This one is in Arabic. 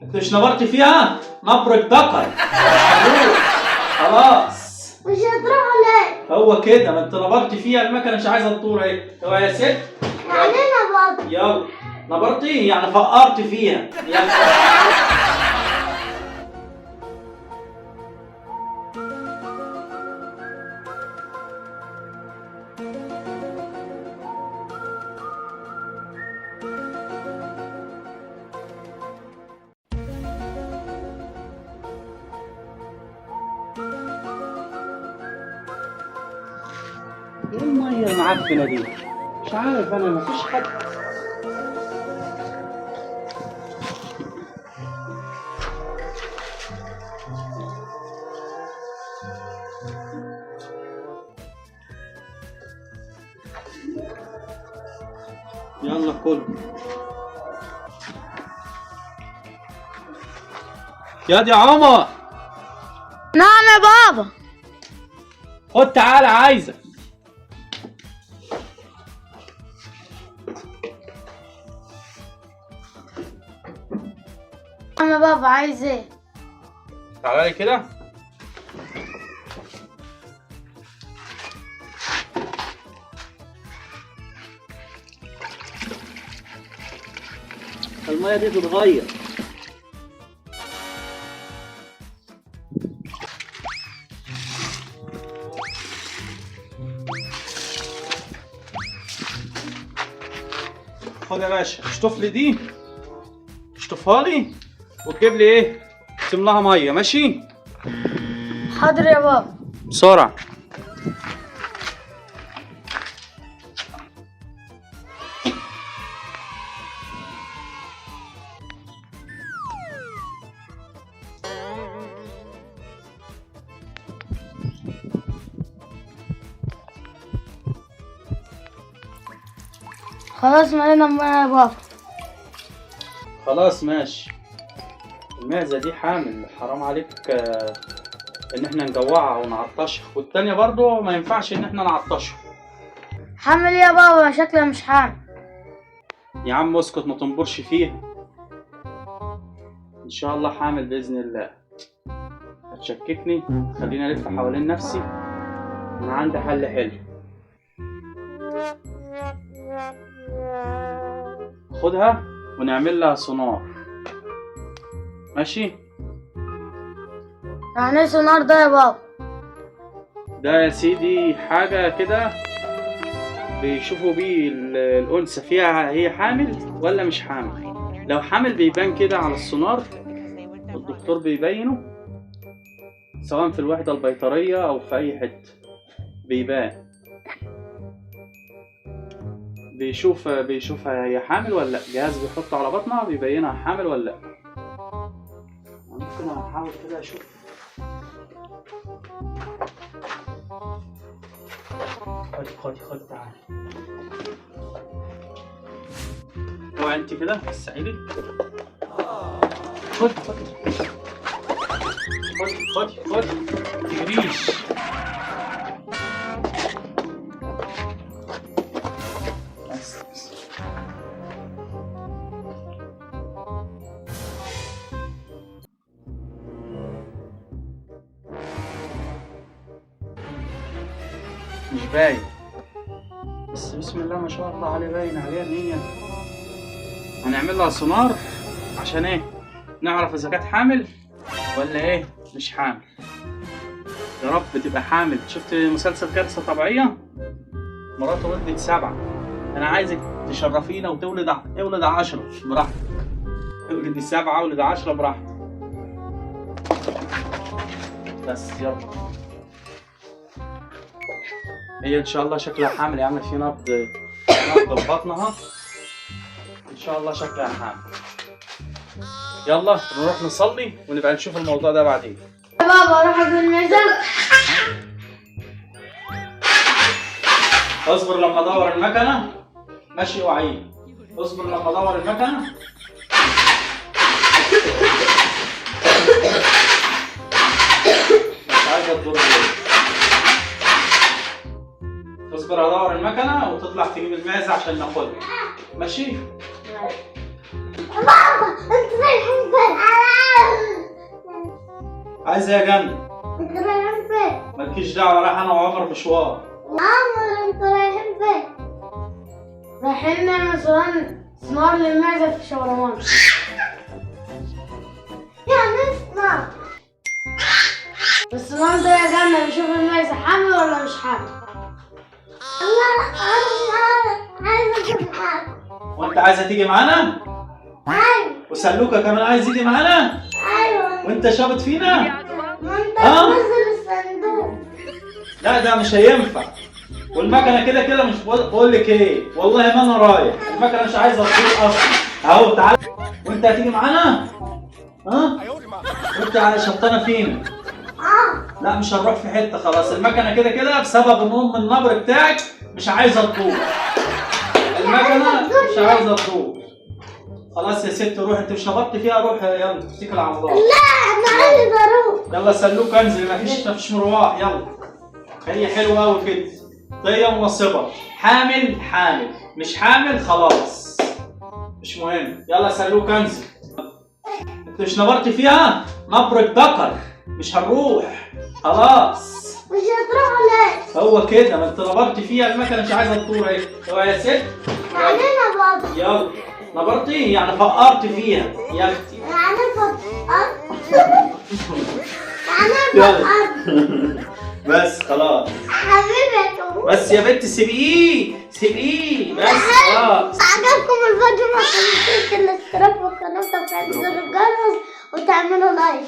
انت مش نبرت فيها؟ نبرك ذكر. خلاص مش هتروح ليه؟ هو كده، ما انت نبرت فيها المكنه مش عايزه تدور اهي. اوعى يا ست. يعني انا بابا. يلا نبرتي يعني فقرت فيها. يلا ايه الميه المعفنه دي؟ مش عارف انا، مفيش حد. يلا كل يا عمر. نعم يا بابا. خد تعالى عايزك. نعم يا بابا، عايز ايه؟ تعالى لي كده. المية دي تتغير. خد يا باشا، اشطف لي دي، اشطفها لي وتجيب لي ايه؟ تملاها ميه، ماشي؟ حاضر يا بابا. بسرعة. خلاص مالنا المية يا بابا. خلاص ماشي. المعزة دي حامل، حرام عليك ان احنا نجوعها ونعطشها، والتانية برضو ما ينفعش ان احنا نعطشها. حامل ايه يا بابا؟ شكلها مش حامل. يا عم اسكت، ما تنبرش فيها. ان شاء الله حامل باذن الله. هتشككني؟ خليني الف حوالين نفسي. انا عندي حل حلو. خدها ونعمل لها سونار، ماشي؟ يعني ايه سونار ده يا بابا؟ ده يا سيدي حاجة كده بيشوفوا بيه الأنثى فيها هي حامل ولا مش حامل. لو حامل بيبان كده على السونار، الدكتور بيبينه سواء في الوحدة البيطرية أو في أي حتة بيبان. بيشوفها هي حامل ولا لأ. جهاز بيحطه على بطنها بيبينها حامل ولا لأ. ممكن أحاول كده أشوف. خد تعالى. اوعى انت كده السعيدي. خد تجريش. بس مش باين، بس بسم الله ما شاء الله عليه باين عليها ان هي. هنعمل لها سونار عشان ايه؟ نعرف اذا كانت حامل ولا ايه مش حامل. يا رب تبقى حامل. شفت مسلسل كارثة طبيعية؟ مراته ولدت 7. انا عايزك تشرفينا وتولد 10 براحتك. تولد 7 ولد 10 براحتك. بس يلا. هي ان شاء الله شكلها حامل يا عم. في نبض ببطنها ان شاء الله شكلها حامل. يلا نروح نصلي ونبقى نشوف الموضوع ده بعدين. يا بابا اروح اجيب الميزان. اصبر لما ادور المكنه. ماشي وعيد. اصبر لما ادور المكنه. مش عايزه تدور. اصبر ادور المكنه وتطلع تجيب المعزه عشان ناخدها. ماشي؟ بابا انت رايح فين؟ عايز ايه يا جنة؟ انت رايحين فين؟ مالكيش دعوة، رايح انا وعمر مشوار. عمر انت رايحين فين؟ رايحين نعمل سمار للمعزة في شاورما. يعني اسمع، السمار ده يا جنة بيشوف المعزة حامل ولا مش حامل؟ لا انا عايزة اجيب حاجة. وانت عايزة تيجي معانا؟ ايوه. وسلوكة كمان عايز يجي معانا؟ ايوه. وانت شابط فينا؟ ما انت تنزل الصندوق. لا ده مش هينفع. والمكنة كده كده مش بقول لك ايه، والله ما انا رايح، المكنة مش عايزة تطير اصلا. اهو تعالى. وانت هتيجي معانا؟ ها؟ وانت شبطانة فينا؟ لا مش هنروح في حتة خلاص، المكنة كده كده بسبب ان النبر بتاعك مش عايزة تدور. المكنة مش عايزة تدور. خلاص يا ست روح، انت مش نبضت فيها، روح يلا اتكل على الله. لا انا عايز اروح. يلا سلوك انزل، مفيش مروح، يلا. هي حلوة قوي كده. طيب منصبة، حامل مش حامل خلاص. مش مهم، يلا سلوك انزل. انت مش نبرت فيها؟ نبرك ذكر، مش هنروح. خلاص. مش هتروح ليه؟ هو كده، ما انت نبرت فيها المكنة مش عايزة تطور اهي. اوعى يا ست. يعني بابا. يلا. نبرتي يعني فقرت فيها يا اختي. يعني فقرت. يعني يلا. فقرت. بس خلاص. حبيبتي. بس يا بنت سيبيه بس خلاص. عجبكم الفيديو ما تنسوش الاشتراك في القناة وتفعيل زر الجرس وتعملوا لايك.